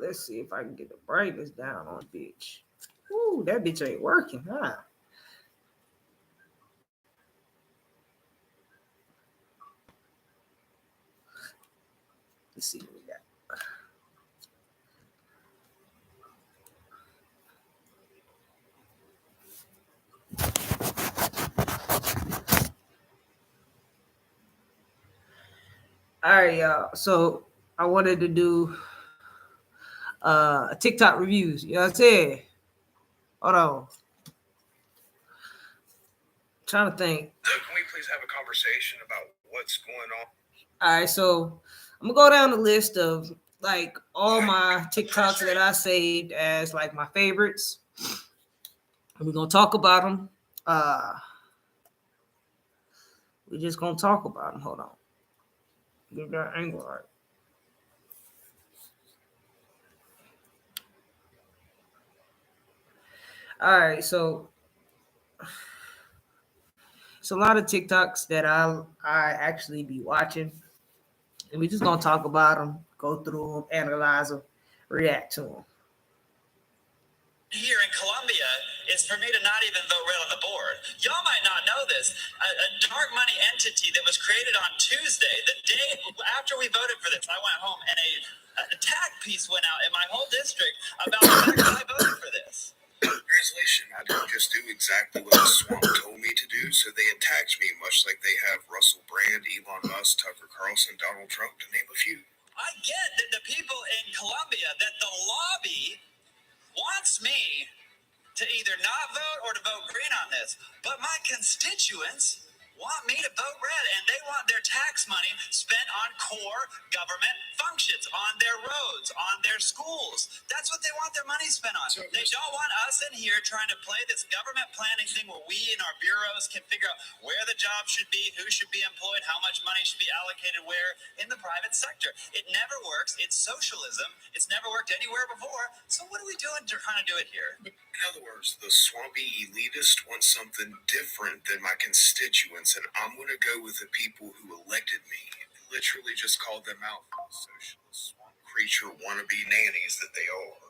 let's see if I can get the brightness down on bitch. Ooh, that bitch ain't working, huh? Let's see what we got. All right, y'all. So I wanted to do TikTok reviews. You know what I'm saying? Hold on. Trying to think. Can we please have a conversation about what's going on? All right, so I'm gonna go down the list of like all my TikToks that I saved as like my favorites. And we're gonna talk about them. We're just gonna talk about them. Hold on. Get that angle right. All right, so it's a lot of TikToks that I actually be watching, and we just gonna talk about them, go through them, analyze them, react to them. Here in Colombia is for me to not even vote red on the board. Y'all might not know this. A dark money entity that was created on Tuesday, the day after we voted for this, I went home and an attack piece went out in my whole district about the fact that I voted for this. Translation, I didn't just do exactly what the swamp told me to do, so they attacked me, much like they have Russell Brand, Elon Musk, Tucker Carlson, Donald Trump, to name a few. I get that the people in Colombia, that the lobby wants me to either not vote or to vote green on this. But my constituents want me to vote red, and they want their tax money spent on core government functions, on their roads, on their schools. That's what they want their money spent on. So they don't want us in here trying to play this government planning thing where we and our bureaus can figure out where the job should be, who should be employed, how much money should be allocated where in the private sector. It never works. It's socialism. It's never worked anywhere before. So what are we doing to trying to do it here? In other words, the swampy elitist wants something different than my constituents, and I'm going to go with the people who elected me. Literally just called them out for the socialist swamp creature wannabe nannies that they are.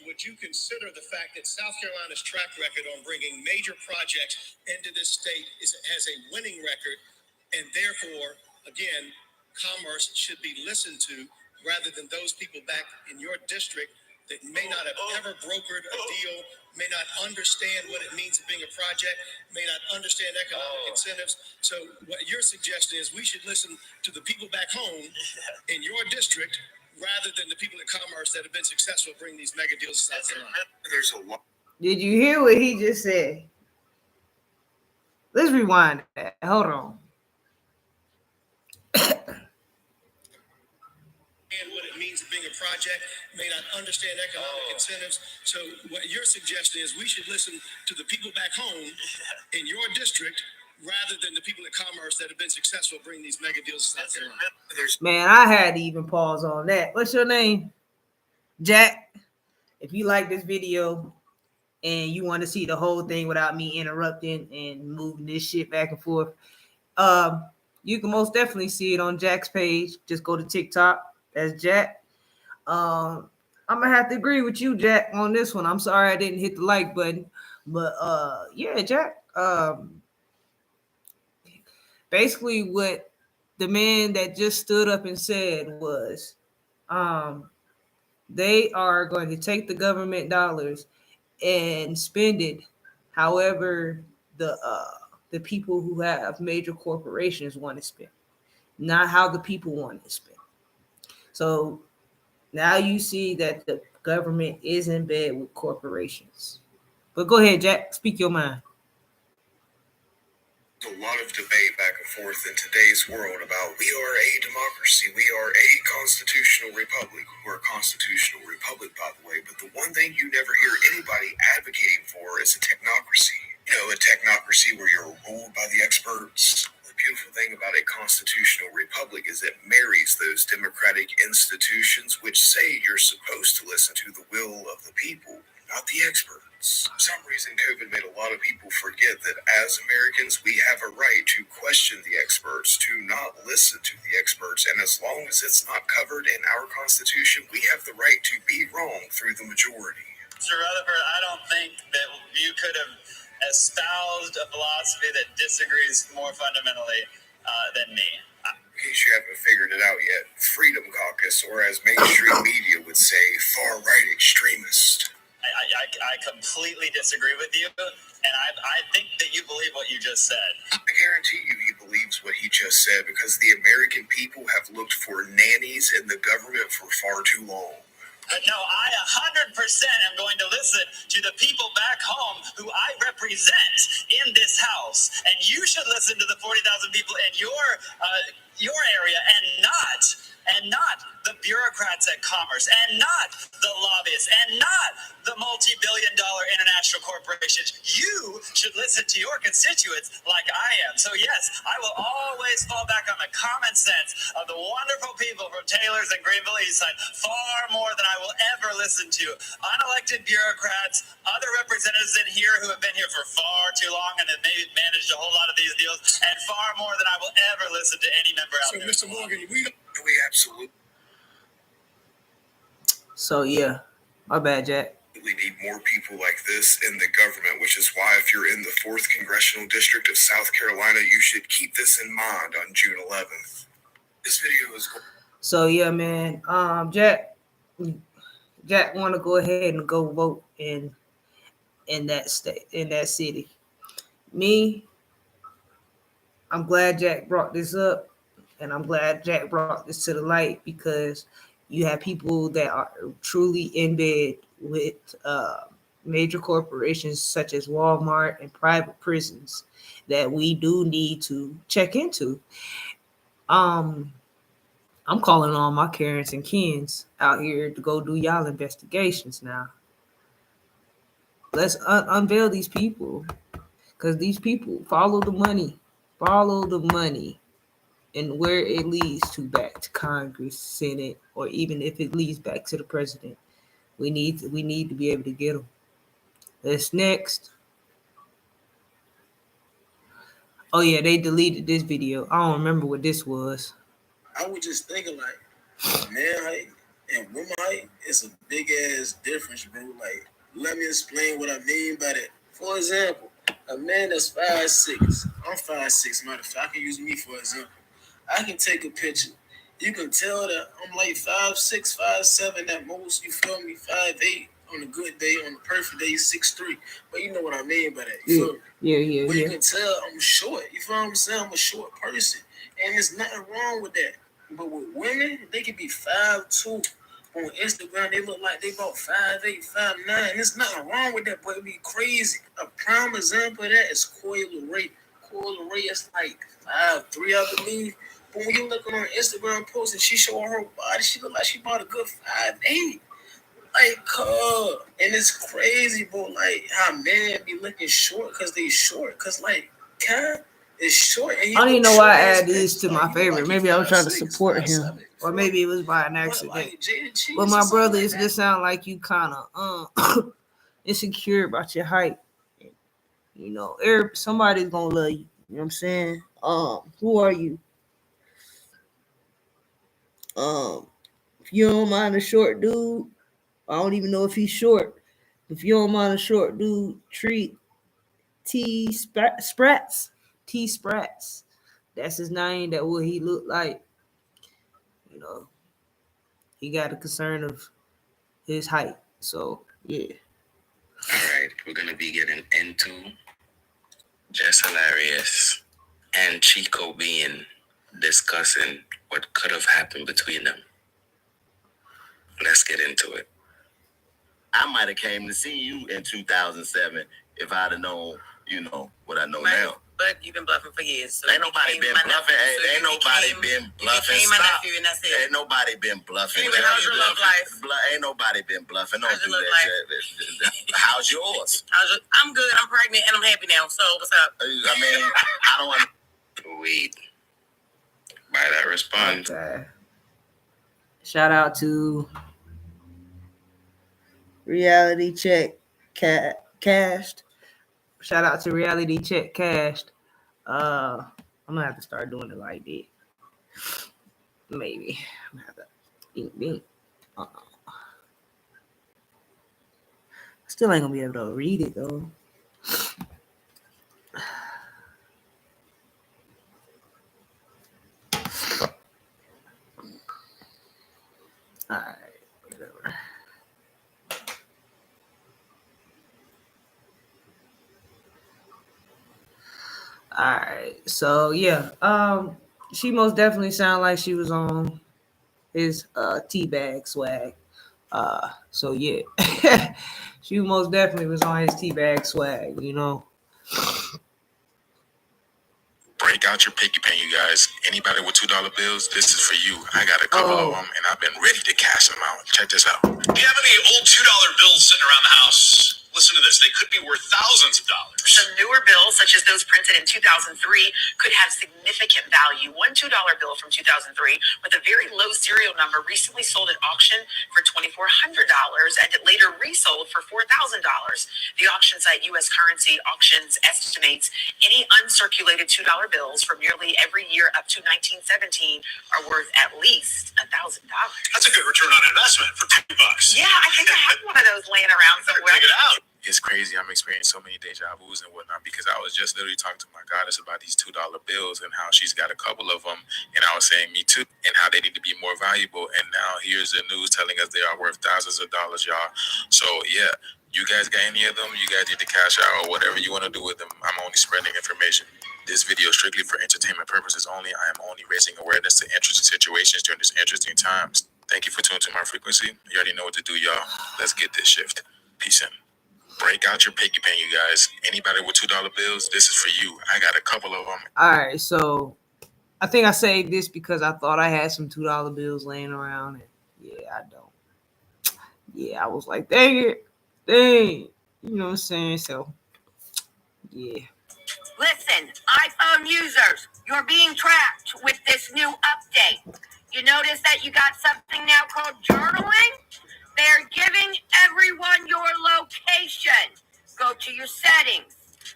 Would you consider the fact that South Carolina's track record on bringing major projects into this state has a winning record, and therefore, again, commerce should be listened to rather than those people back in your district that may not have ever brokered a deal, may not understand what it means to being a project, may not understand economic incentives. So what you're suggesting is we should listen to the people back home in your district rather than the people at commerce that have been successful bringing these mega deals to South Carolina. There's a lot. Did you hear what he just said? Let's rewind that. Hold on. And what it means to being a project, may not understand economic incentives. So what you're suggesting is we should listen to the people back home in your district rather than the people at commerce that have been successful bringing these mega deals to South Carolina. Man, I had to even pause on that. What's your name? Jack. If you like this video and you want to see the whole thing without me interrupting and moving this shit back and forth, you can most definitely see it on Jack's page. Just go to TikTok. That's Jack. I'm gonna have to agree with you, Jack, on this one. I'm sorry I didn't hit the like button, but yeah, Jack. Basically, what the man that just stood up and said was, they are going to take the government dollars and spend it however the people who have major corporations want to spend, not how the people want to spend. So now you see that the government is in bed with corporations. But go ahead, Jack. Speak your mind. A lot of debate back and forth in today's world about we are a democracy, we are a constitutional republic. We're a constitutional republic, by the way, but the one thing you never hear anybody advocating for is a technocracy. You know, a technocracy where you're ruled by the experts. The beautiful thing about a constitutional republic is it marries those democratic institutions which say you're supposed to listen to the will of the people, not the experts. For some reason, COVID made a lot of people forget that as Americans, we have a right to question the experts, to not listen to the experts words, and as long as it's not covered in our Constitution, we have the right to be wrong through the majority. Mr. Rutherford, I don't think that you could have espoused a philosophy that disagrees more fundamentally than me. In case you haven't figured it out yet, Freedom Caucus, or as mainstream media would say, far-right extremist. I completely disagree with you, and I think that you believe what you just said. I guarantee you he believes what he just said because the American people have looked for nannies in the government for far too long. No, I 100% am going to listen to the people back home who I represent in this house, and you should listen to the 40,000 people in your area, and not the bureaucrats at Commerce, and not the lobbyists, and not the multi-billion-dollar international corporations. You should listen to your constituents like I am. So yes, I will always fall back on the common sense of the wonderful people from Taylor's and Greenville Eastside, far more than I will ever listen to unelected bureaucrats, other representatives in here who have been here for far too long and have maybe managed a whole lot of these deals, and far more than I will ever listen to any member out there. So, Mr. Morgan, we absolutely my bad, Jack. We need more people like this in the government, which is why if you're in the 4th Congressional District of South Carolina, you should keep this in mind on June 11th. This video is... So, man, Jack want to go ahead and go vote in that state, in that city. Me, I'm glad Jack brought this up, and I'm glad Jack brought this to the light because you have people that are truly in bed with major corporations such as Walmart and private prisons that we do need to check into. I'm calling on my Karens and Kens out here to go do y'all investigations now. Let's unveil these people, because these people follow the money, and where it leads to back to Congress, Senate, or even if it leads back to the president. We need to be able to get them. That's next. Oh yeah, they deleted this video. I don't remember what this was. I was just thinking like, man height and woman height is a big ass difference, bro. Like, let me explain what I mean by that. For example, a man that's 5'6", I'm 5'6", matter of fact, I can use me for example. I can take a picture. You can tell that I'm like 5'6", 5'7" at most, you feel me, 5'8", on a good day, on a perfect day, 6'3". But you know what I mean by that, you feel me? Yeah. But you can tell I'm short, you feel what I'm saying? I'm a short person, and there's nothing wrong with that. But with women, they can be 5'2". On Instagram, they look like they about 5'8", 5'9". There's nothing wrong with that, but it'd be crazy. A prime example of that is Coyle Ray. Coyle Ray is like 5'3", I believe. But when you look on her Instagram post and she showing her body, she look like she bought a good 5'8". Like, and it's crazy, bro. Like, how men be looking short because they short. Because, like, is short. And I don't even know why I add this to my favorite. Maybe I was trying to support him. Or maybe it was by an accident. But my brother, it just sound like you kind of insecure about your height. You know, somebody's gonna love you. You know what I'm saying? Who are you? If you don't mind a short dude, I don't even know if he's short. If you don't mind a short dude, treat T Sprats. That's his name. That what he looked like. You know, he got a concern of his height. So yeah. All right, we're gonna be getting into Just Hilarious and Chico being discussing what could have happened between them. Let's get into it. I might have came to see you in 2007 if I'd have known, you know, what I know now. But you've been bluffing for years. So ain't nobody been bluffing. Ain't nobody been bluffing. You became my nephew, and that's it. Ain't nobody been bluffing. Anyway, how's your love life? Ain't nobody been bluffing. Don't How's do your that. How's yours? I'm good. I'm pregnant, and I'm happy now. So what's up? I mean, I don't want to wait. By that response. Okay. Shout out to Reality Check Cashed. Shout out to Reality Check Cashed. I'm gonna have to start doing it like that. Maybe. I'm gonna have to eat meat. Still ain't gonna be able to read it though. Alright, whatever. Alright, so yeah, she most definitely sounded like she was on his teabag swag. So yeah, she most definitely was on his teabag swag, you know. Break out your piggy bank, you guys. Anybody with $2 bills, this is for you. I got a couple of them, and I've been ready to cash them out. Check this out. Do you have any old $2 bills sitting around the house? Listen to this. They could be worth thousands of dollars. Some newer bills, such as those printed in 2003, could have significant value. One $2 bill from 2003 with a very low serial number recently sold at auction for $2,400, and it later resold for $4,000. The auction site U.S. Currency Auctions estimates any uncirculated $2 bills from nearly every year up to 1917 are worth at least $1,000. That's a good return on investment for $2. Yeah, I think I have one of those laying around somewhere. Check it out. It's crazy. I'm experiencing so many deja vus and whatnot because I was just literally talking to my goddess about these $2 bills and how she's got a couple of them, and I was saying me too, and how they need to be more valuable. And now here's the news telling us they are worth thousands of dollars, y'all. So yeah, you guys got any of them? You guys need to cash out or whatever you want to do with them. I'm only spreading information. This video is strictly for entertainment purposes only. I am only raising awareness to interesting situations during these interesting times. Thank you for tuning to my frequency. You already know what to do, y'all. Let's get this shift. Peace in. Break out your piggy bank, you guys. Anybody with $2 bills, this is for you. I got a couple of them. All right, so I think I saved this because I thought I had some $2 bills laying around, and yeah, I don't. Yeah, I was like, dang it, dang, you know what I'm saying? So yeah. Listen, iPhone users, you're being tracked with this new update. You notice that you got something now called journaling? They're giving everyone your location. Go to your settings.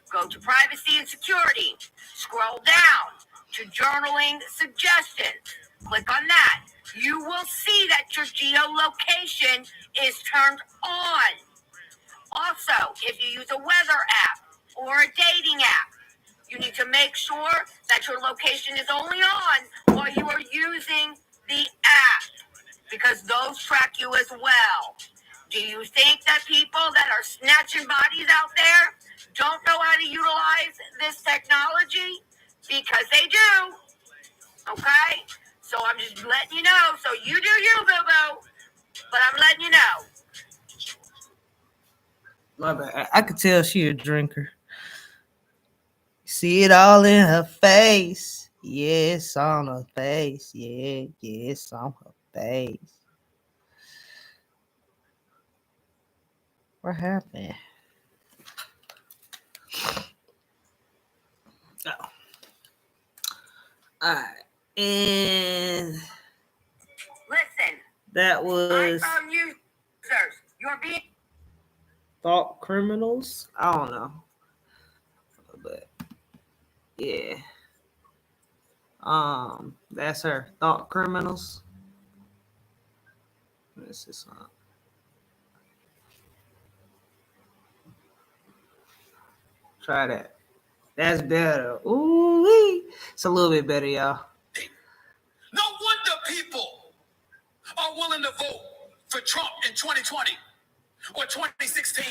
Go to privacy and security. Scroll down to journaling suggestions. Click on that. You will see that your geolocation is turned on. Also, if you use a weather app or a dating app, you need to make sure that your location is only on while you are using the app, because those track you as well. Do you think that people that are snatching bodies out there don't know how to utilize this technology? Because they do. Okay? So I'm just letting you know. So you do you, boo-boo. But I'm letting you know. My bad. I could tell she a drinker. See it all in her face. Yes, on her face. Yeah, yes, on her face. What happened? Oh. All right. And Listen. that was iPhone users, you're being Thought Criminals. I don't know. But yeah. That's her. Thought Criminals. This is try that. That's better. Ooh, it's a little bit better, y'all. No wonder people are willing to vote for Trump in 2020 or 2016.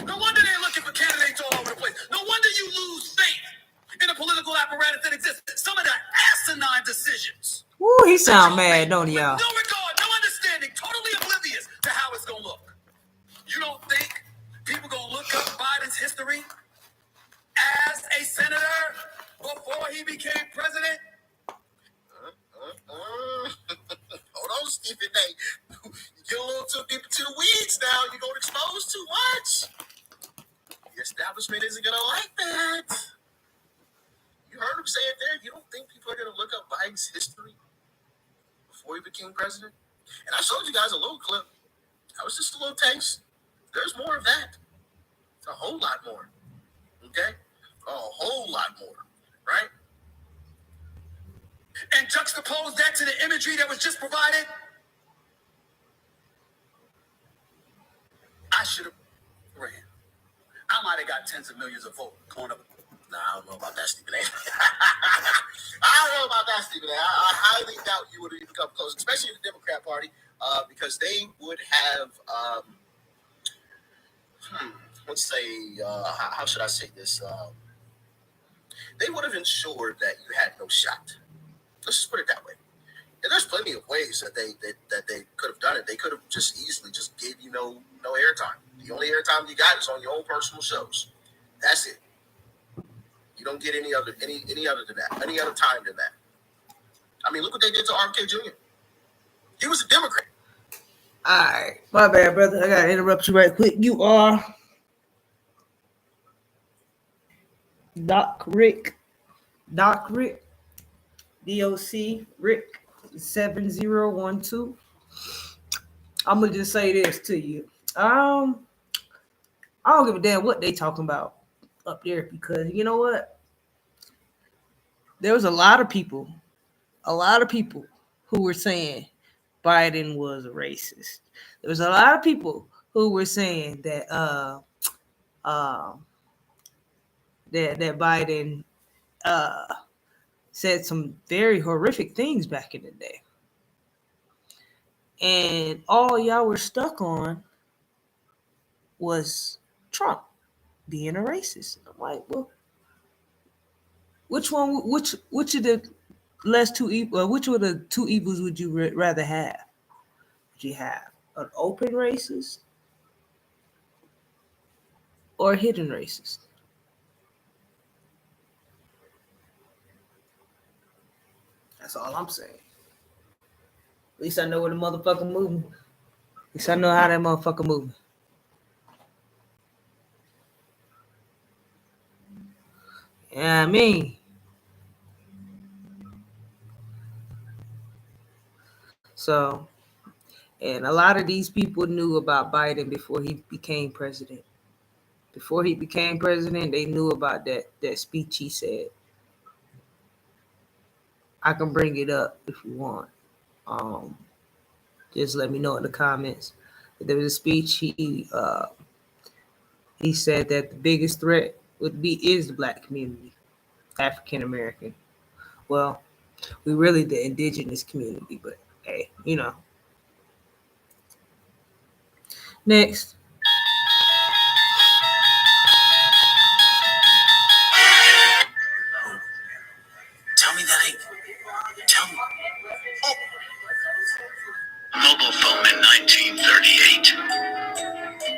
No wonder they're looking for candidates all over the place. No wonder you lose faith in the political apparatus that exists. Some of the asinine decisions. Ooh, he sound mad, don't he, y'all? No regard, no understanding, totally oblivious to how it's gonna look. You don't think people gonna look up Biden's history as a senator before he became president? Hold on, Stephen A. You get a little too deep into the weeds now. You're going to expose too much. The establishment isn't going to like that. You heard him say it there. You don't think people are going to look up Biden's history before he became president? And I showed you guys a little clip. That was just a little taste. There's more of that. It's a whole lot more. Okay? A whole lot more. Right? And and juxtapose that to the imagery that was just provided, I should have ran. I might have got tens of millions of votes going up. Nah, I don't know about that, Stephen A. I don't know about that, Stephen A. I highly doubt you would have even come close, especially in the Democrat Party, because they would have, let's say, how should I say this? They would have ensured that you had no shot. Let's just put it that way. And there's plenty of ways that they could have done it. They could have just easily just gave you no airtime. The only airtime you got is on your own personal shows. That's it. You don't get any other than that, any other time than that. I mean, look what they did to RFK Jr. He was a Democrat. All right, my bad, brother. I gotta interrupt you right quick. You are Doc Rick, DOC Rick 7012. I'm gonna just say this to you. I don't give a damn what they talking about up there, because you know what? There was a lot of people who were saying Biden was a racist. There was a lot of people who were saying that that Biden said some very horrific things back in the day. And all y'all were stuck on was Trump being a racist. I'm like, well, which of the which of the two evils would you rather have? Would you have an open racist or a hidden racist? That's all I'm saying. At least I know where the motherfucker moving. At least I know how that motherfucker moving. Yeah, I mean. So, and a lot of these people knew about Biden before he became president. Before he became president, they knew about that speech he said. I can bring it up if you want. Just let me know in the comments. There was a speech he said that the biggest threat is the black community, African American. Well, we really the indigenous community, but hey, you know. Next. Tell me that ain't. Tell me. Mobile phone in 1938.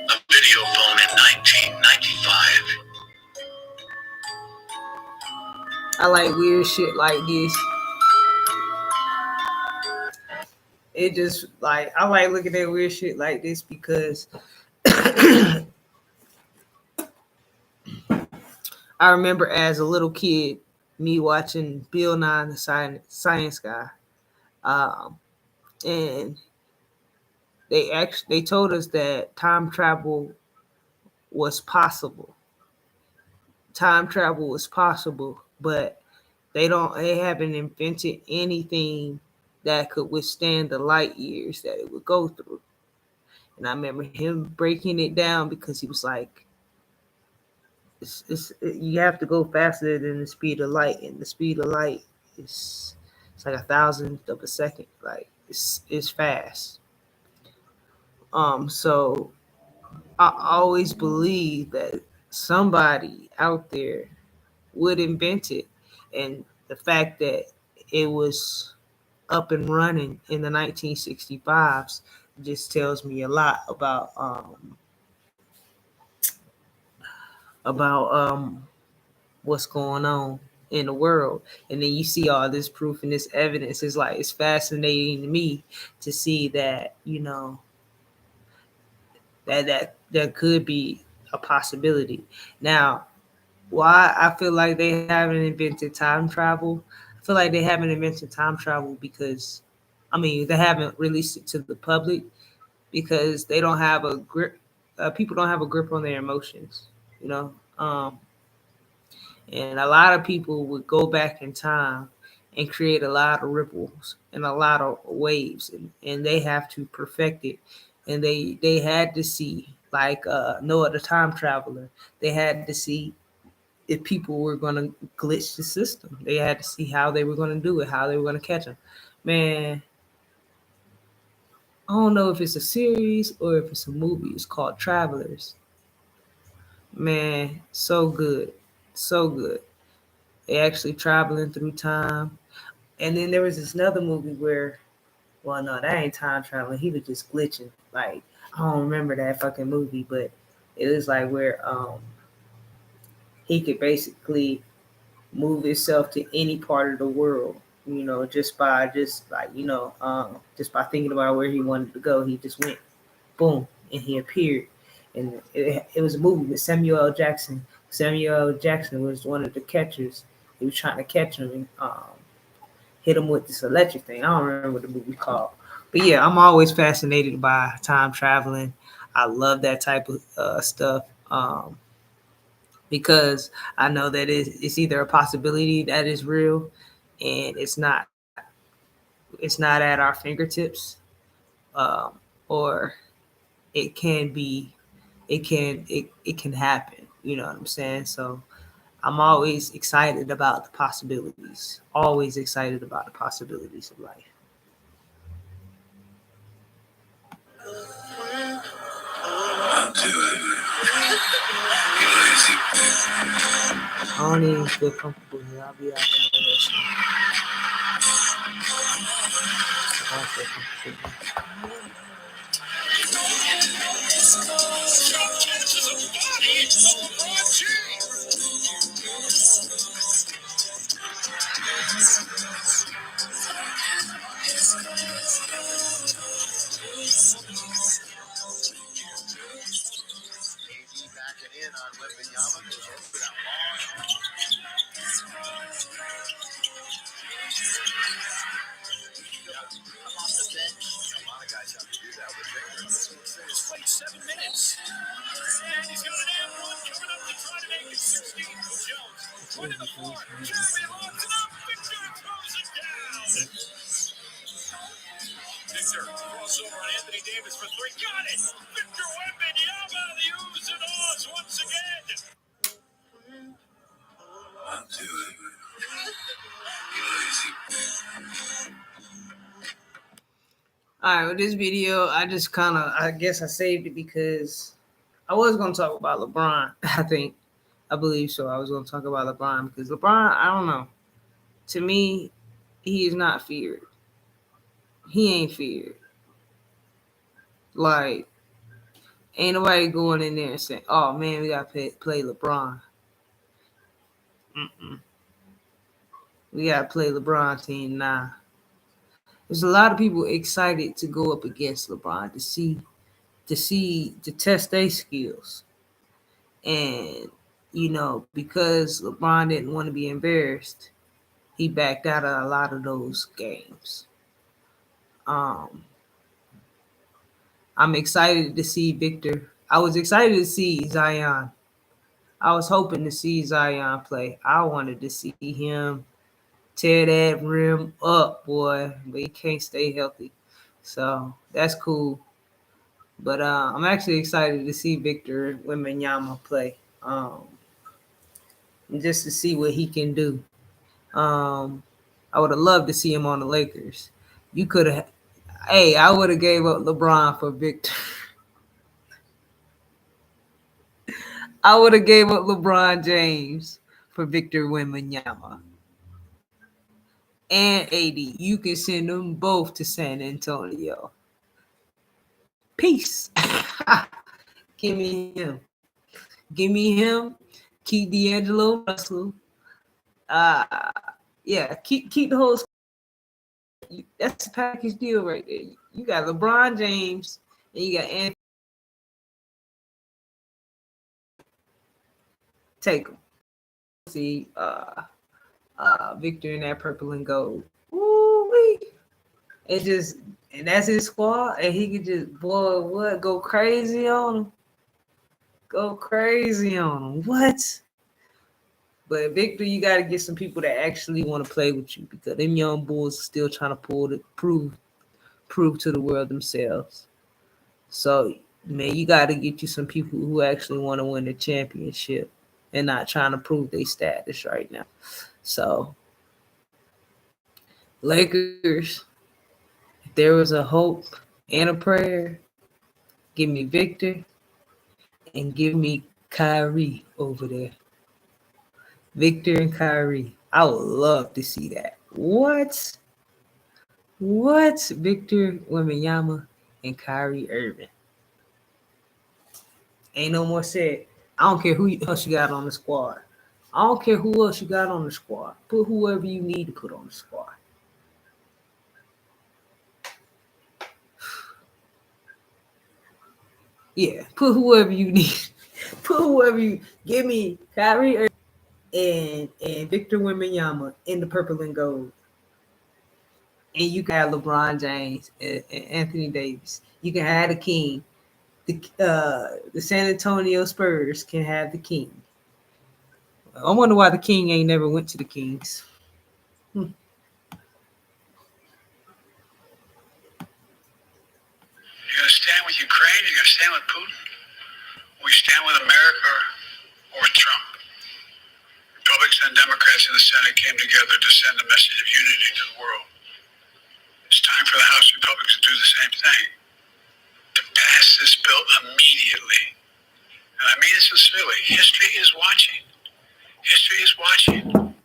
A video phone in 1995. I like weird shit like this. It just like I like looking at weird shit like this because I remember as a little kid me watching Bill Nye the Science Guy, and they told us that time travel was possible. Time travel was possible, but they haven't invented anything that could withstand the light years that it would go through. And I remember him breaking it down because he was like, you have to go faster than the speed of light, and the speed of light is it's like 1,000th of a second. Like it's fast. So I always believe that somebody out there would invent it, and the fact that it was up and running in the 1965s just tells me a lot about what's going on in the world. And then you see all this proof and this evidence. It's like it's fascinating to me to see that, you know, that could be a possibility. Now, why I feel like they haven't invented time travel? I feel like they haven't invented time travel because, I mean, they haven't released it to the public because they don't have a grip. People don't have a grip on their emotions, you know. And a lot of people would go back in time and create a lot of ripples and a lot of waves, and they have to perfect it. And they had to see, like no other time traveler, they had to see if people were going to glitch the system. They had to see how they were going to do it, how they were going to catch them. Man, I don't know if it's a series or if it's a movie. It's called Travelers. Man, so good. So good. They actually traveling through time. And then there was this another movie where, well, no, that ain't time traveling. He was just glitching. Like, I don't remember that fucking movie, but it was like where he could basically move himself to any part of the world, just by thinking about where he wanted to go. He just went boom, and he appeared. And it was a movie with Samuel L. Jackson. Samuel L. Jackson was one of the catchers. He was trying to catch him and hit him with this electric thing. I don't remember what the movie called. But yeah, I'm always fascinated by time traveling. I love that type of stuff, because I know that it's either a possibility that is real, and it's not at our fingertips, um, or it can be, it can happen. You know what I'm saying? So I'm always excited about the possibilities. Always excited about the possibilities of life. I don't even feel comfortable here. I'll be out there listening. I don't feel comfortable. Backing in on Wembanyama. For that long. Off the bench. A lot of guys have to do that with Victor. He's played 7 minutes. And he's got an and one coming up to try to make it 16. Jones. One in the floor. Jeremy locks it up. Victor throws it down. Victor crossover on Anthony Davis for 3. Got it. Victor Wembanyama, the O's and O's once again. All right, with this video, I guess I saved it because I was going to talk about LeBron. I believe so. I was going to talk about LeBron because LeBron, I don't know. To me, he is not feared. He ain't feared. Like, ain't nobody going in there and saying, "Oh man, we got to play LeBron." Mm-mm. We got to play LeBron team now. There's a lot of people excited to go up against LeBron to test their skills. And, because LeBron didn't want to be embarrassed, he backed out of a lot of those games. I'm excited to see Victor. I was excited to see Zion. I was hoping to see Zion play. I wanted to see him tear that rim up, boy, but he can't stay healthy. So that's cool. But I'm actually excited to see Victor Wembanyama play, just to see what he can do. I would have loved to see him on the Lakers. You could have. Hey, I would have gave up LeBron for Victor. I would have gave up LeBron James for Victor Wembanyama and AD. You can send them both to San Antonio. Peace. Give me him. Give me him. Keep D'Angelo Russell. Uh, yeah, keep the whole. That's a package deal right there. You got LeBron James and you got Anthony. Take them. See Victor in that purple and gold. Ooh-wee. And that's his squad, and he could just go crazy on him. Go crazy on him. What? But Victor, you got to get some people that actually want to play with you because them young bulls are still trying to prove to the world themselves. So man, you got to get you some people who actually want to win the championship and not trying to prove their status right now. So Lakers, if there was a hope and a prayer, give me Victor and give me Kyrie over there. Victor and Kyrie. I would love to see that. What? What? Victor Wembanyama and Kyrie Irving. Ain't no more said. I don't care who else you got on the squad. I don't care who else you got on the squad. Put whoever you need to put on the squad. Yeah, put whoever you need. Put whoever you give me Kyrie Irving and Victor Wembanyama in the purple and gold. And you can have LeBron James and Anthony Davis. You can have the King. The San Antonio Spurs can have the King. I wonder why the King ain't never went to the Kings. You're going to stand with Ukraine? You're going to stand with Putin? We stand with America or Trump? Republicans and Democrats in the Senate came together to send a message of unity to the world. It's time for the House Republicans to do the same thing, to pass this bill immediately. And I mean it sincerely. History is watching. History is watching.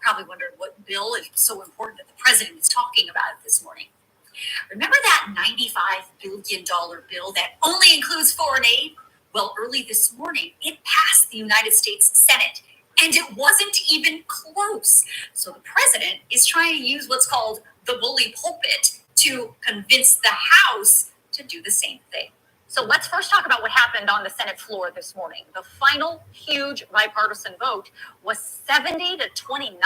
Probably wondered what bill is so important that the president is talking about it this morning. Remember that $95 billion bill that only includes foreign aid? Well, early this morning, it passed the United States Senate, and it wasn't even close. So the president is trying to use what's called the bully pulpit to convince the House to do the same thing. So let's first talk about what happened on the Senate floor this morning. The final huge bipartisan vote was 70 to 29.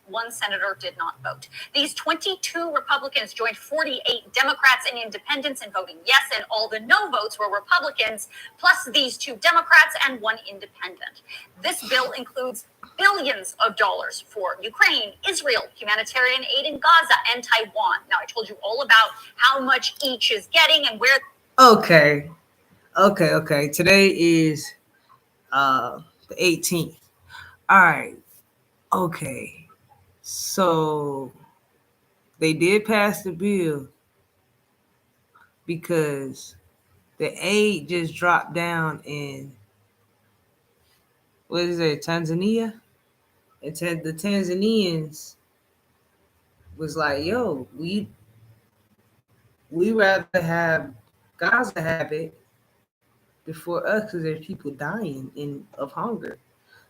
One senator did not vote. These 22 Republicans joined 48 Democrats and independents in voting yes, and all the no votes were Republicans, plus these 2 Democrats and 1 independent. This bill includes billions of dollars for Ukraine, Israel, humanitarian aid in Gaza, and Taiwan. Now, I told you all about how much each is getting and where. Okay. Today is the 18th. All right. Okay. So they did pass the bill because the aid just dropped down in what is it, Tanzania? And the Tanzanians was like, yo, we rather have Gaza have it before us because there's people dying of hunger.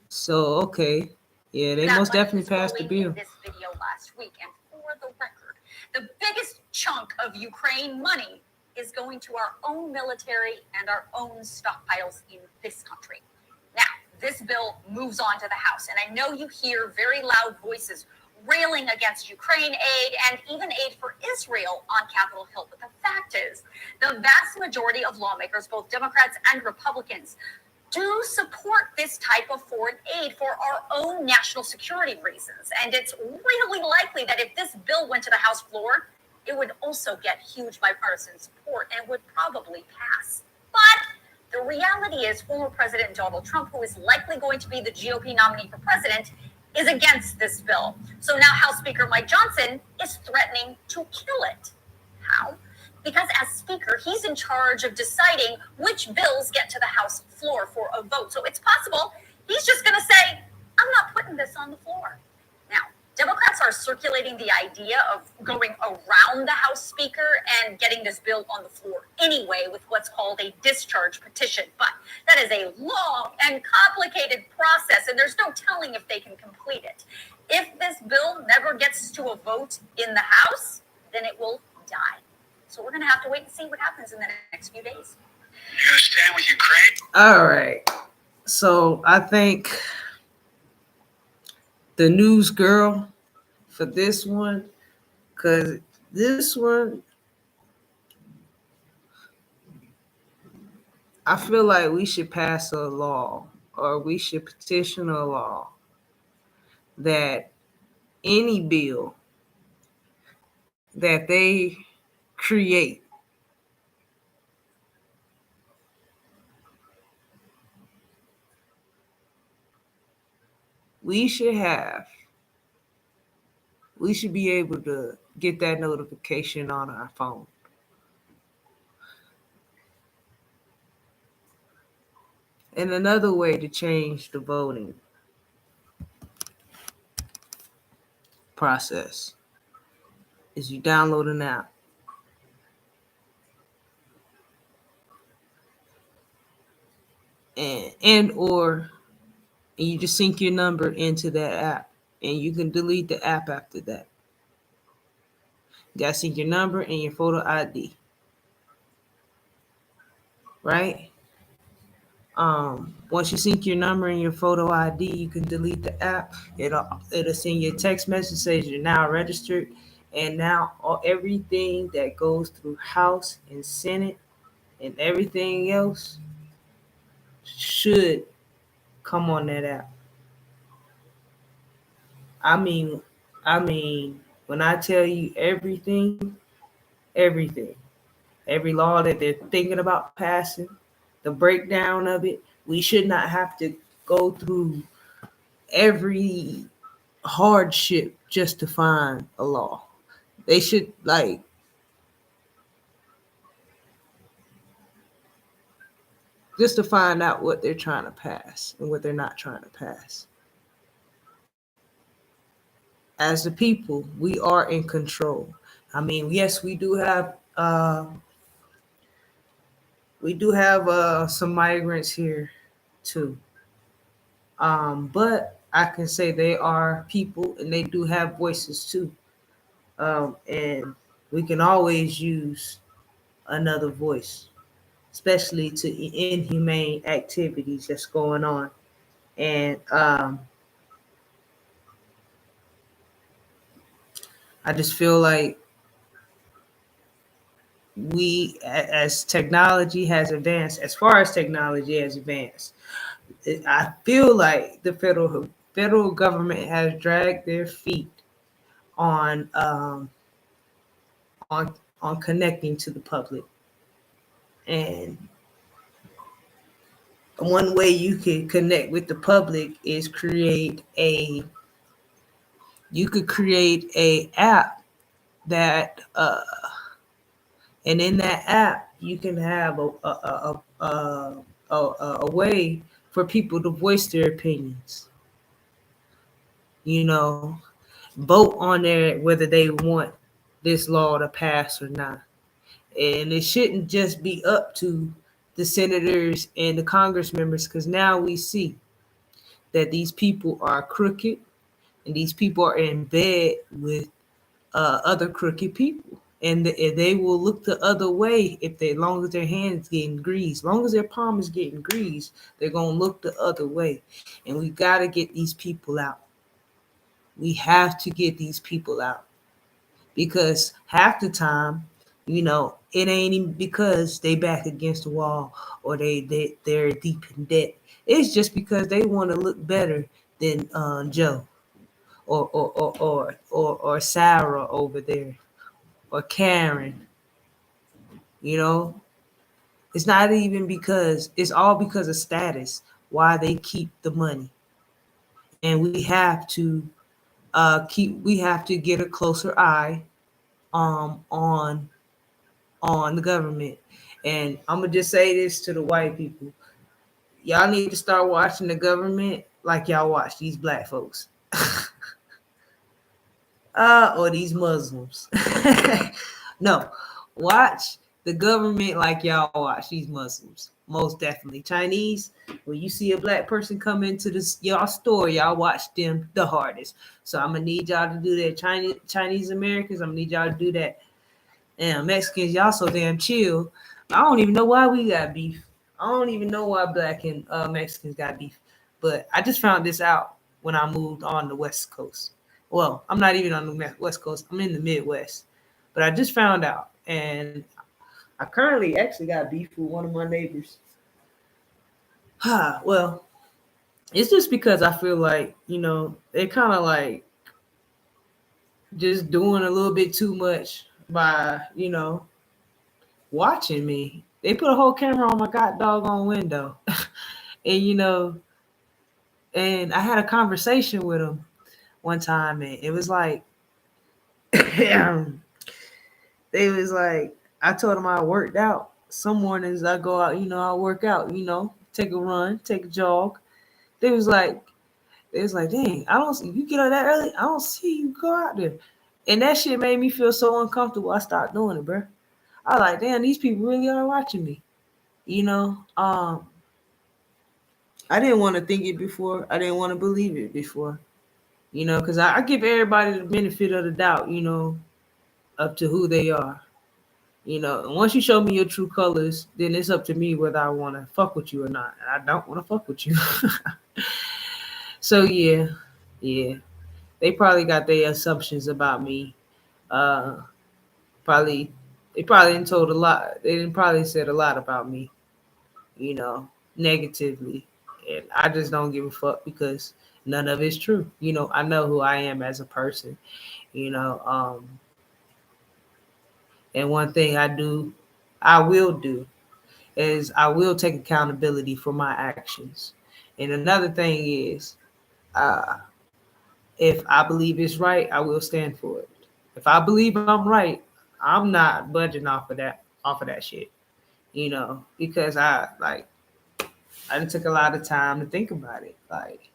So okay, yeah, they most definitely passed the bill. This video last week, and for the record, the biggest chunk of Ukraine money is going to our own military and our own stockpiles in this country. Now, this bill moves on to the House, and I know you hear very loud voices railing against Ukraine aid and even aid for Israel on Capitol Hill. But the fact is, the vast majority of lawmakers, both Democrats and Republicans, do support this type of foreign aid for our own national security reasons. And it's really likely that if this bill went to the House floor, it would also get huge bipartisan support and would probably pass. But the reality is former President Donald Trump, who is likely going to be the GOP nominee for president, is against this bill. So now House Speaker Mike Johnson is threatening to kill it. How? Because as Speaker, he's in charge of deciding which bills get to the House floor for a vote. So it's possible he's just going to say, I'm not putting this on the floor. Now, Democrats are circulating the idea of going around the House Speaker and getting this bill on the floor anyway with what's called a discharge petition. But that is a long and complicated process, and there's no telling if they can complete it. If this bill never gets to a vote in the House, then it will die. So we're going to have to wait and see what happens in the next few days. You're going to stand with Ukraine? All right. So I think the news girl for this one, because this one, I feel like we should pass a law or we should petition a law that any bill that they create we should have we should be able to get that notification on our phone. And another way to change the voting process is you download an app and or and you just sync your number into that app and you can delete the app after that. You gotta sync your number and your photo ID, right? Once you sync your number and your photo ID, you can delete the app. It'll send you a text message says you're now registered, and now everything that goes through House and Senate and everything else should come on that app. I mean, I mean, when I tell you everything, every law that they're thinking about passing, the breakdown of it, we should not have to go through every hardship just to find a law. They should just to find out what they're trying to pass and what they're not trying to pass. As the people, we are in control. I mean, yes, we do have some migrants here too. But I can say they are people and they do have voices too. And we can always use another voice, especially to inhumane activities that's going on. And I just feel like as technology has advanced, as far as technology has advanced, I feel like the federal government has dragged their feet on on on connecting to the public. And one way you can connect with the public is create a app that and in that app you can have a way for people to voice their opinions, you know, vote on there whether they want this law to pass or not. And it shouldn't just be up to the senators and the Congress members, because now we see that these people are crooked and these people are in bed with other crooked people. And they will look the other way if they, as long as their hands getting greased, as long as their palm is getting greased, they're gonna look the other way. And we gotta get these people out. We have to get these people out because half the time, it ain't even because they back against the wall or they're deep in debt. It's just because they want to look better than Joe or Sarah over there or Karen. You know, it's not even because it's all because of status. Why they keep the money, and we have to get a closer eye on the government. And I'm gonna just say this to the white people: y'all need to start watching the government like y'all watch these black folks, or these Muslims. No, watch the government like y'all watch these Muslims. Most definitely, Chinese. When you see a black person come into this y'all store, y'all watch them the hardest. So I'm gonna need y'all to do that. Chinese Americans, I'm gonna need y'all to do that. And Mexicans, y'all so damn chill. I don't even know why we got beef. I don't even know why black and Mexicans got beef. But I just found this out when I moved on the West Coast. Well, I'm not even on the West Coast. I'm in the Midwest. But I just found out. And I currently actually got beef with one of my neighbors. Well, It's just because I feel like, they kind of like just doing a little bit too much by, watching me. They put a whole camera on my god doggone window. And and I had a conversation with them one time, and it was like they was like, I told them I worked out. Some mornings I go out, I work out, take a run, take a jog. They was like, dang, I don't see you get up that early. I don't see you go out there. And that shit made me feel so uncomfortable. I stopped doing it, bro. I was like, damn, these people really are watching me. You know, I didn't want to think it before. I didn't want to believe it before. Because I give everybody the benefit of the doubt. Up to who they are. And once you show me your true colors, then it's up to me whether I want to fuck with you or not. And I don't want to fuck with you. So yeah, they probably got their assumptions about me. Uh, probably they probably didn't told a lot. They didn't probably said a lot about me. Negatively, and I just don't give a fuck because none of it's true. I know who I am as a person. You know, and one thing I will do is I will take accountability for my actions. And another thing is, uh, if I believe it's right, I will stand for it. If I believe I'm right, I'm not budging off of that shit. Because I done took a lot of time to think about it. Like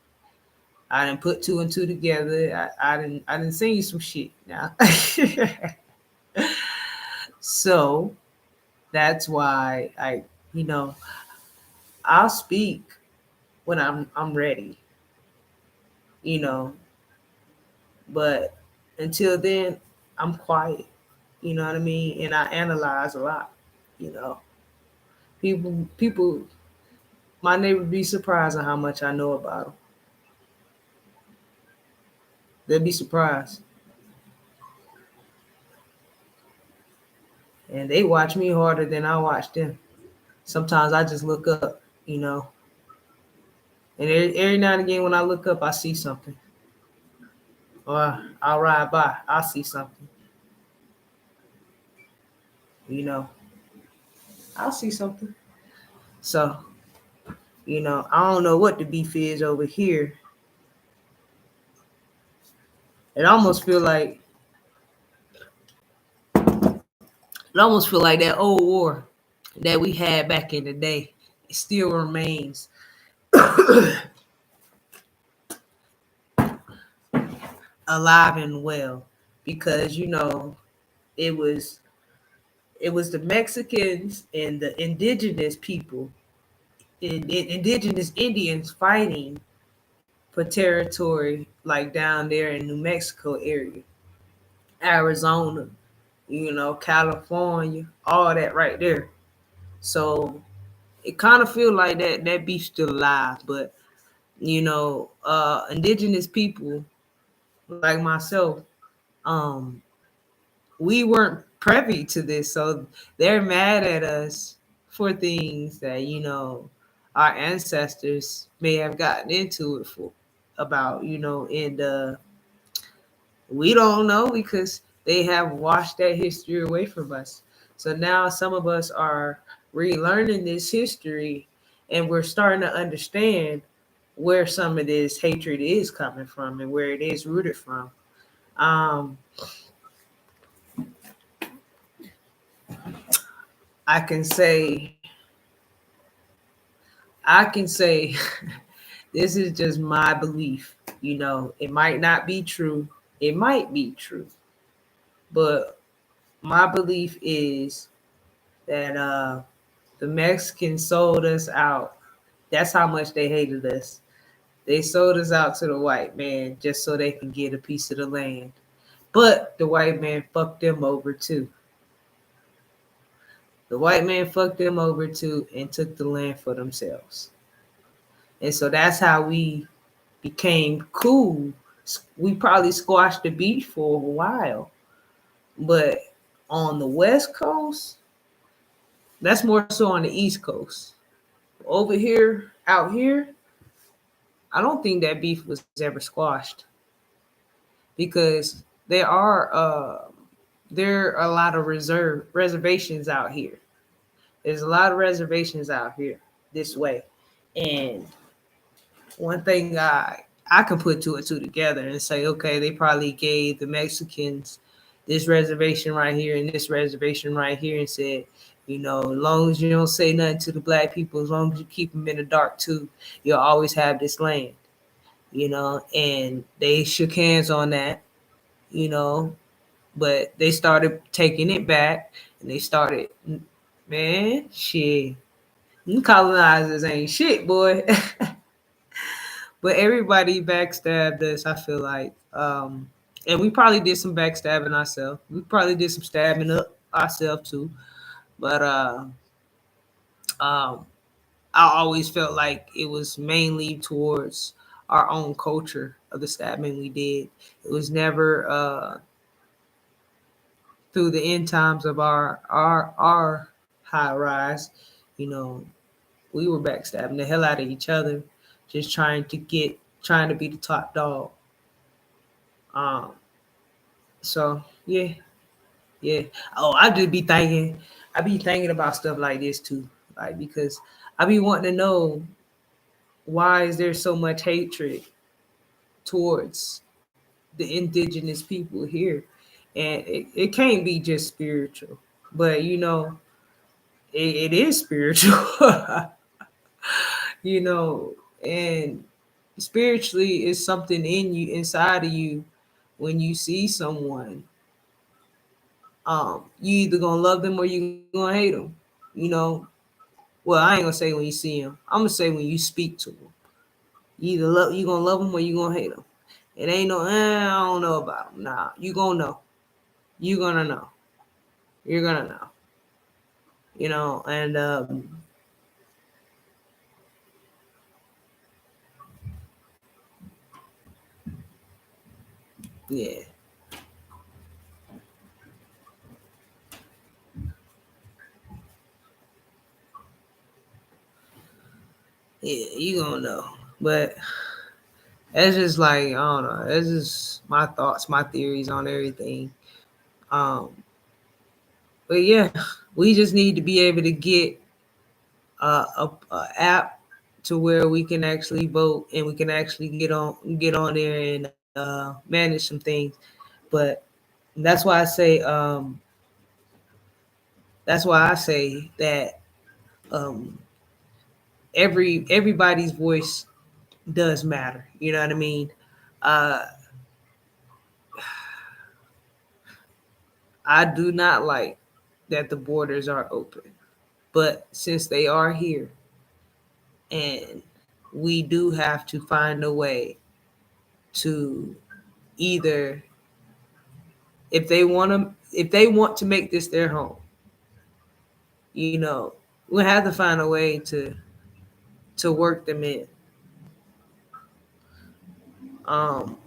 I didn't put two and two together. I didn't send you some shit now. So that's why you know, I'll speak when I'm ready, you know, but until then I'm quiet, you know what I mean? And I analyze a lot, you know. People my neighbor be surprised at how much I know about them. They'll be surprised. And they watch me harder than I watch them. Sometimes I just look up, and every now and again when I look up, I see something. Or I'll ride by, I'll see something, you know. I'll see something. So, I don't know what the beef is over here. It almost feel like that old war that we had back in the day. It still remains alive and well because it was the Mexicans and the indigenous people, indigenous Indians fighting for territory like down there in New Mexico area, Arizona, California, all that right there. So it kind of feel like that beef's still alive, but indigenous people like myself, um, we weren't privy to this, so they're mad at us for things that our ancestors may have gotten into it for about, and we don't know because they have washed that history away from us. So now some of us are relearning this history and we're starting to understand where some of this hatred is coming from and where it is rooted from. Um, I can say, I can say, this is just my belief. It might not be true. It might be true, but my belief is that the Mexicans sold us out. That's how much they hated us. They sold us out to the white man just so they can get a piece of the land. But the white man fucked them over too. The white man fucked them over too and took the land for themselves. And so that's how we became cool. We probably squashed the beef for a while. But on the West Coast, that's more so on the East Coast. Over here, out here, I don't think that beef was ever squashed because there are a lot of reservations out here. There's a lot of reservations out here this way, and one thing I can put two and two together and say, okay, they probably gave the Mexicans this reservation right here and this reservation right here, and said, as long as you don't say nothing to the black people, as long as you keep them in the dark too, you'll always have this land. And they shook hands on that, you know, but they started taking it back, and they started, man, shit, you colonizers ain't shit, boy. But everybody backstabbed us, I feel like. And we probably did some backstabbing ourselves. We probably did some stabbing up ourselves too. But um, I always felt like it was mainly towards our own culture of the stabbing we did. It was never through the end times of our high rise. You know, we were backstabbing the hell out of each other, just trying to be the top dog. Um, so yeah, yeah. Oh, I be thinking about stuff like this too, like because I be wanting to know why is there so much hatred towards the indigenous people here, and it can't be just spiritual, but it is spiritual, you know, and spiritually is something in you, inside of you, when you see someone, you either gonna love them or you gonna hate them. You know, well, I ain't gonna say when you see them. I'm gonna say when you speak to them. You gonna love them or you gonna hate them. It ain't no, I don't know about them. Nah, you gonna know. You gonna know. You're gonna know. And yeah, yeah, you gonna know. But it's just like I don't know. It's just my thoughts, my theories on everything. Um, but yeah, we just need to be able to get a app to where we can actually vote and we can actually get on there and manage some things. But that's why I say that um, everybody's voice does matter. You know what I mean? Uh, I do not like that the borders are open, but since they are here, and we do have to find a way to either, if they want to make this their home, we have to find a way to work them in. Um,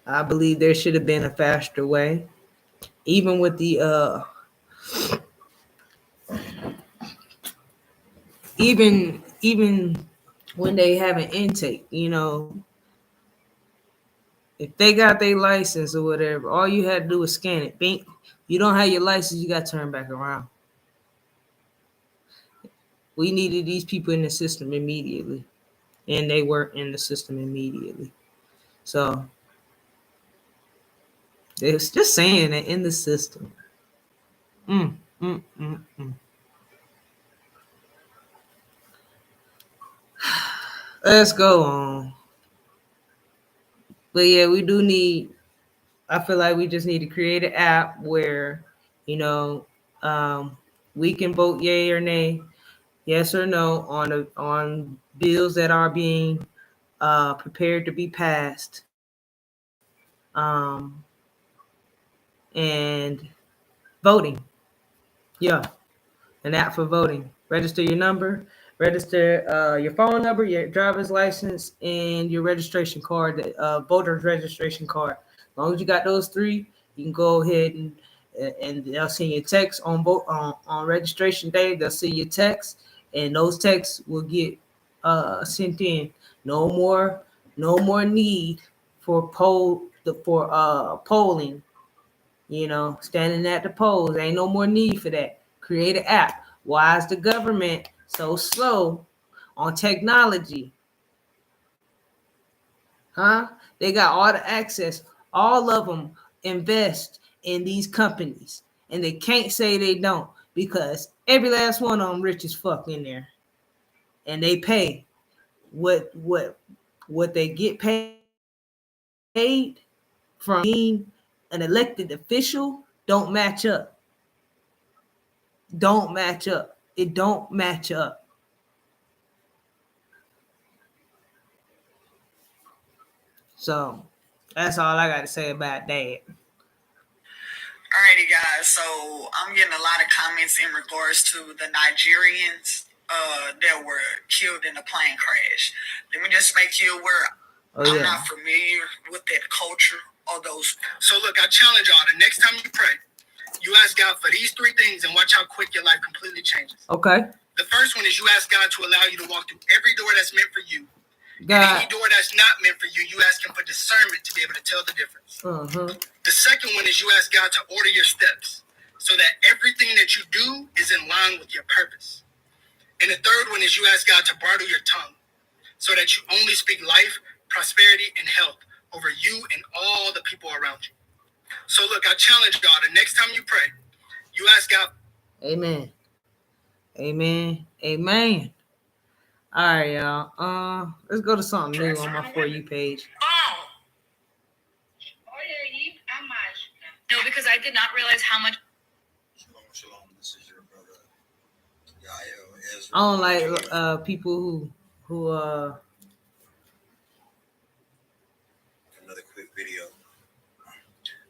I believe there should have been a faster way, even with the even when they have an intake. If they got their license or whatever, all you had to do was scan it. Bink. You don't have your license, you got to turn back around. We needed these people in the system immediately, and they were in the system immediately. So it's just saying that in the system. Mm, mm, mm, mm. Let's go on. But yeah, we do need. I feel like we just need to create an app where, you know, um, we can vote yay or nay, yes or no on bills that are being prepared to be passed, and voting. Yeah, an app for voting. Register your number, register your phone number, your driver's license, and your registration card, voter's registration card. As long as you got those three, You can go ahead and they'll send you a text on registration day. They'll send you a text, and those texts will get sent in. No more need for polling. Standing at the polls. Ain't no more need for that. Create an app. Why is the government so slow on technology? Huh? They got all the access. All of them invest in these companies, and they can't say they don't, because every last one of them rich as fuck in there, and they pay what they get paid from being an elected official don't match up. Don't match up. It don't match up. So that's all I got to say about that. Alrighty, guys. So I'm getting a lot of comments in regards to the Nigerians that were killed in a plane crash. Let me just make you aware. I'm not familiar with that culture or those. So look, I challenge y'all. The next time you pray, you ask God for these 3 things and watch how quick your life completely changes. Okay. The first one is you ask God to allow you to walk through every door that's meant for you. God. And any door that's not meant for you, you ask him for discernment to be able to tell the difference. The second one is you ask God to order your steps so that everything that you do is in line with your purpose. And the third one is you ask God to bridle your tongue so that you only speak life, prosperity, and health over you and all the people around you. So look, I challenge y'all, the next time you pray, you ask God. Amen. Amen. Amen. All right, y'all. Let's go to something new on my For You page. No, because I did not realize how much. Shalom, this is your brother, Yael Ezra. I don't like people who Another quick video.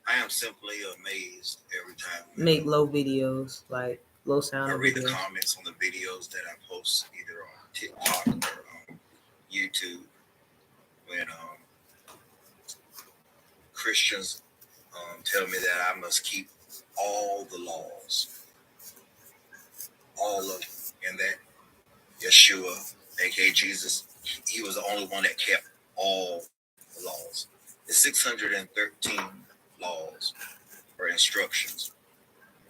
I am simply amazed every time make low videos, like low sound I read videos. the comments on the videos that I post either on TikTok or on YouTube when Christians tell me that I must keep all the laws, all of them, and that Yeshua, aka Jesus, he was the only one that kept all the laws. The 613 laws or instructions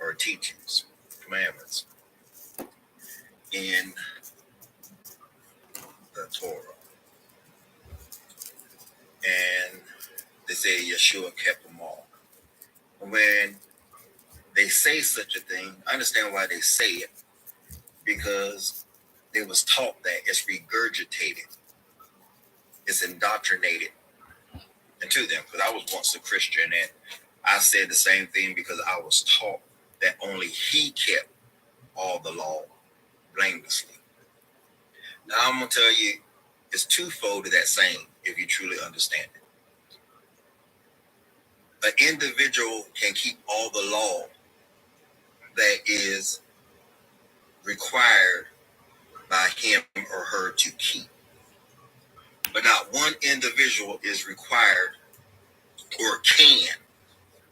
or teachings, commandments in the Torah. And they say Yeshua kept them all. When they say such a thing, I understand why they say it, because they was taught that it's regurgitated, it's indoctrinated into them. Because I was once a Christian and I said the same thing because I was taught that only he kept all the law blamelessly. Now I'm going to tell you, it's twofold to that saying, if you truly understand it. An individual can keep all the law that is required by him or her to keep. But not one individual is required or can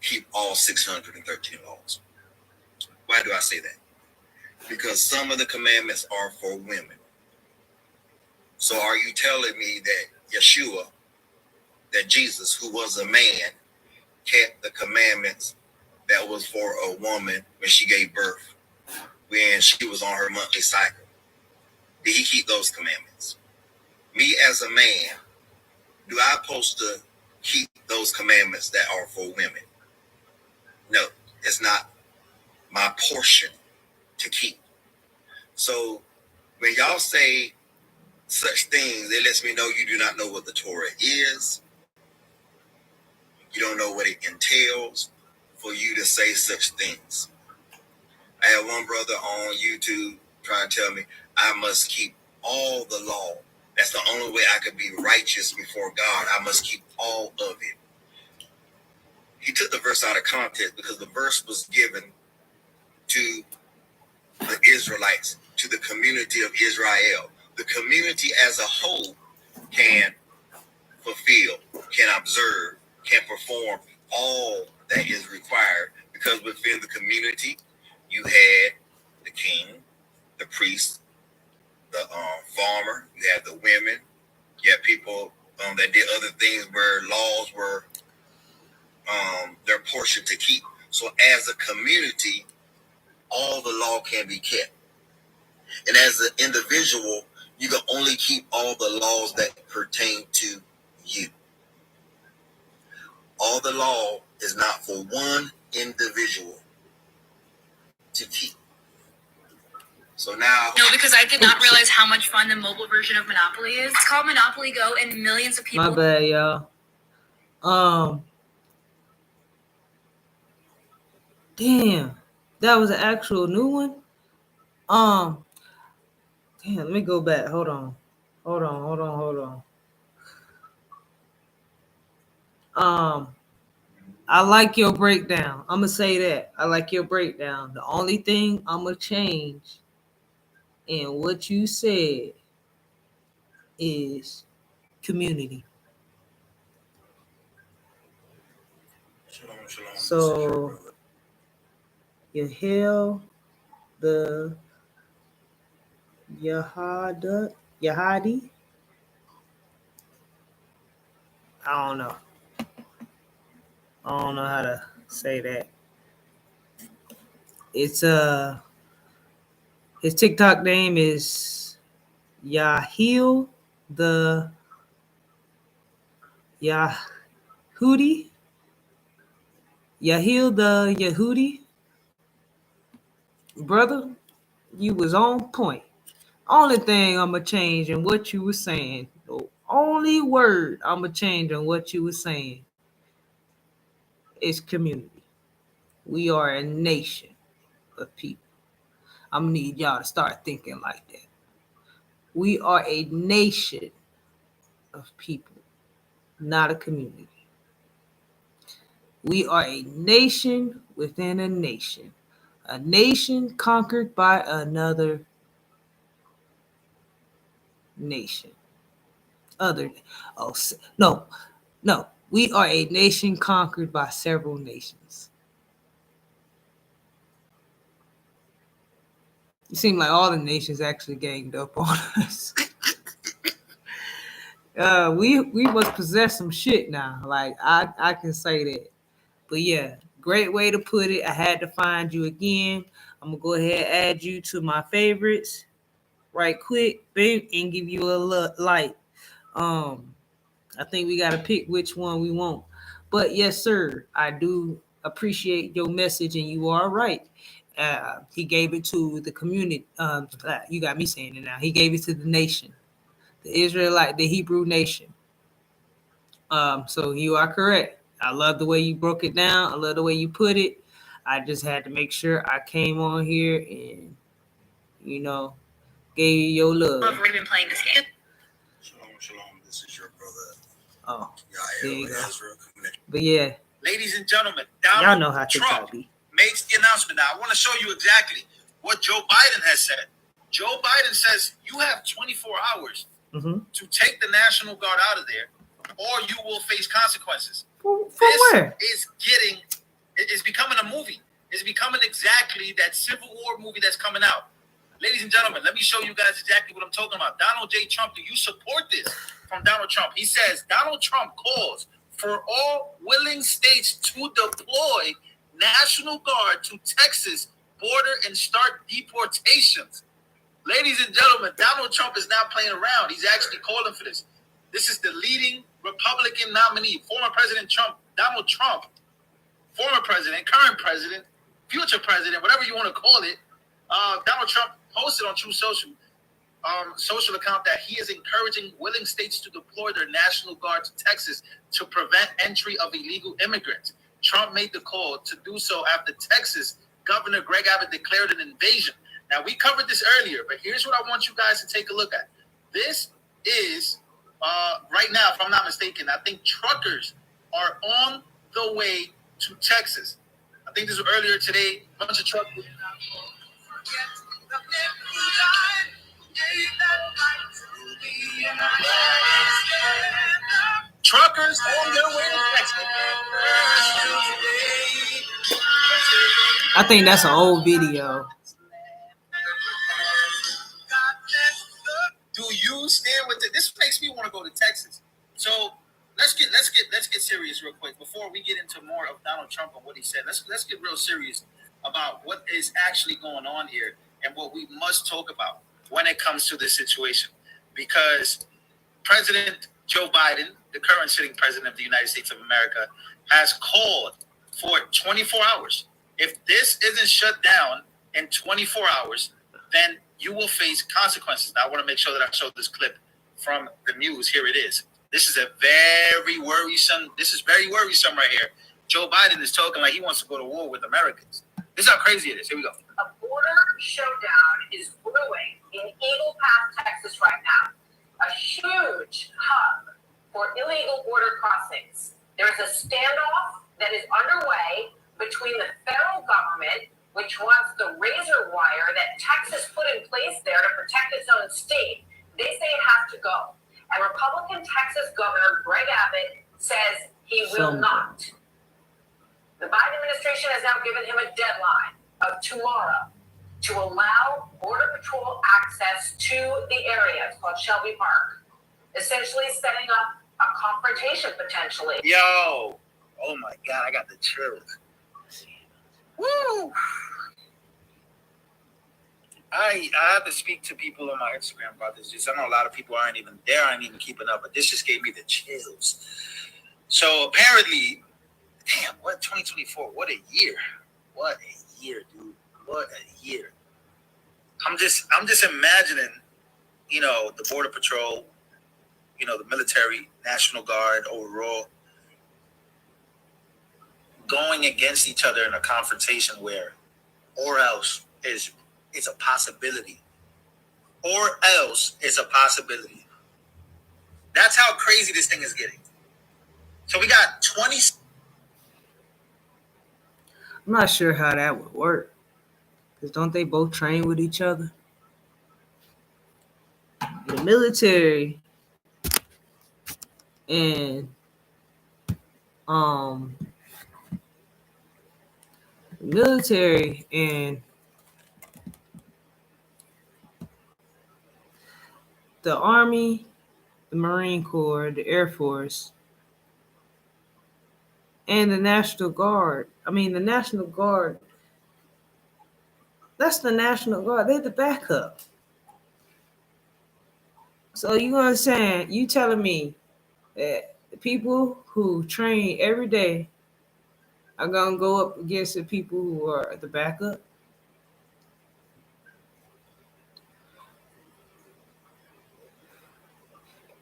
keep all 613 laws. Why do I say that? Because some of the commandments are for women. So are you telling me that Yeshua, that Jesus, who was a man, kept the commandments that was for a woman when she gave birth, when she was on her monthly cycle? Did he keep those commandments? Me as a man, do I supposed to keep those commandments that are for women? No, it's not my portion to keep. So when y'all say such things, it lets me know you do not know what the Torah is. You don't know what it entails for you to say such things. I had one brother on YouTube trying to tell me I must keep all the law. That's the only way I could be righteous before God. I must keep all of it. He took the verse out of context because the verse was given to the Israelites, to the community of Israel. The community as a whole can fulfill, can observe, can perform all that is required, because within the community, you had the king, the priest, the farmer, you had the women, you had people that did other things where laws were their portion to keep. So as a community, all the law can be kept. And as an individual, you can only keep all the laws that pertain to you. All the law is not for one individual to keep. So now... No, because I did not realize how much fun the mobile version of Monopoly is. It's called Monopoly Go, and millions of people... My bad, y'all. Damn. That was an actual new one? Damn, let me go back. Hold on. I like your breakdown. I'm gonna say that. I like your breakdown. The only thing I'm gonna change in what you said is community. Shalom, shalom. So you hail the Yahadi. I don't know how to say that. It's his TikTok name is Yahil the Yahudi. Yahil the Yahudi. Brother, you was on point. Only thing I'm gonna change in what you were saying. The only word I'm gonna change on what you were saying is community. We are a nation of people. I'm gonna need y'all to start thinking like that. We are a nation of people, not a community. We are a nation within a nation conquered by another nation. No. We are a nation conquered by several nations. It seems like all the nations actually ganged up on us. We must possess some shit now. Like I can say that. But yeah, great way to put it. I had to find you again. I'm gonna go ahead and add you to my favorites right quick, babe, and give you a like. I think we gotta pick which one we want. But yes, sir, I do appreciate your message, and you are right. He gave it to the community. You got me saying it now. He gave it to the nation, the Israelite, the Hebrew nation. So you are correct. I love the way you broke it down. I love the way you put it. I just had to make sure I came on here and, gave you your love. I've already been playing this game. Shalom. This is your brother. Oh, Yael there you go. Ezra. But yeah, Ladies and gentlemen, y'all Donald know how TikTok Trump be. makes the announcement. Now, I want to show you exactly what Joe Biden has said. Joe Biden says you have 24 hours to take the National Guard out of there, or you will face consequences. For This where? is becoming a movie. It's becoming exactly that Civil War movie that's coming out. Ladies and gentlemen, let me show you guys exactly what I'm talking about. Donald J. Trump, do you support this from Donald Trump? He says, Donald Trump calls for all willing states to deploy National Guard to Texas border and start deportations. Ladies and gentlemen, Donald Trump is not playing around. He's actually calling for this. This is the leading Republican nominee, former President Trump, Donald Trump, former president, current president, future president, whatever you want to call it. Donald Trump posted on True Social account that he is encouraging willing states to deploy their National Guard to Texas to prevent entry of illegal immigrants. Trump made the call to do so after Texas Governor Greg Abbott declared an invasion. Now, we covered this earlier, but here's what I want you guys to take a look at. This is, right now, if I'm not mistaken, I think truckers are on the way to Texas. I think this was earlier today. A bunch of truckers. Truckers on their way to Texas. I think that's an old video. Do you stand with it? This makes me want to go to Texas. So let's get serious real quick before we get into more of Donald Trump and what he said. Let's get real serious about what is actually going on here and what we must talk about when it comes to this situation. Because President Joe Biden, the current sitting president of the United States of America, has called for 24 hours. If this isn't shut down in 24 hours, then you will face consequences. Now, I want to make sure that I show this clip from the news. Here it is. This is very worrisome right here. Joe Biden is talking like he wants to go to war with Americans. This is how crazy it is. Here we go. A border showdown is brewing in Eagle Pass, Texas right now. A huge hub for illegal border crossings. There is a standoff that is underway between the federal government, which wants the razor wire that Texas put in place there to protect its own state. They say it has to go. And Republican Texas Governor Greg Abbott says he will not. The Biden administration has now given him a deadline of tomorrow to allow Border Patrol access to the area. It's called Shelby Park. Essentially setting up a confrontation potentially. Yo, oh my God, I got the chills. Woo! I have to speak to people on my Instagram about this. Just I know a lot of people aren't even keeping up, but this just gave me the chills. So apparently, damn, what 2024? What a year! What a year, dude! What a year! I'm just imagining, the Border Patrol, the military, National Guard, overall, going against each other in a confrontation where, or else is a possibility. Or else is a possibility. That's how crazy this thing is getting. So we got 20. I'm not sure how that would work. Because don't they both train with each other? The military and the Army, the Marine Corps, the Air Force, and the National Guard. The National Guard, that's the National Guard. They're the backup. So you understand, you telling me that the people who train every day are going to go up against the people who are the backup?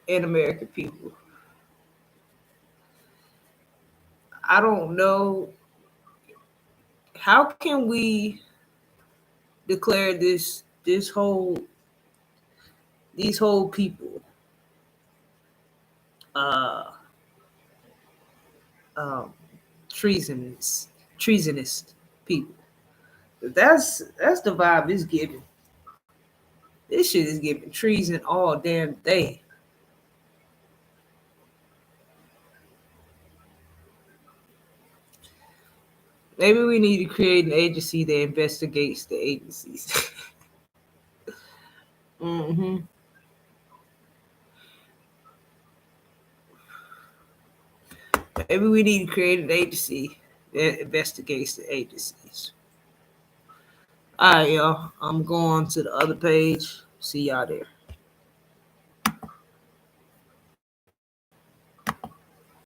And American people. I don't know. How can we declare these whole people treasonous people? That's the vibe it's giving. This shit is giving treason all damn day. Maybe we need to create an agency that investigates the agencies. Mm-hmm. Maybe we need to create an agency that investigates the agencies. All right, y'all. I'm going to the other page. See y'all there.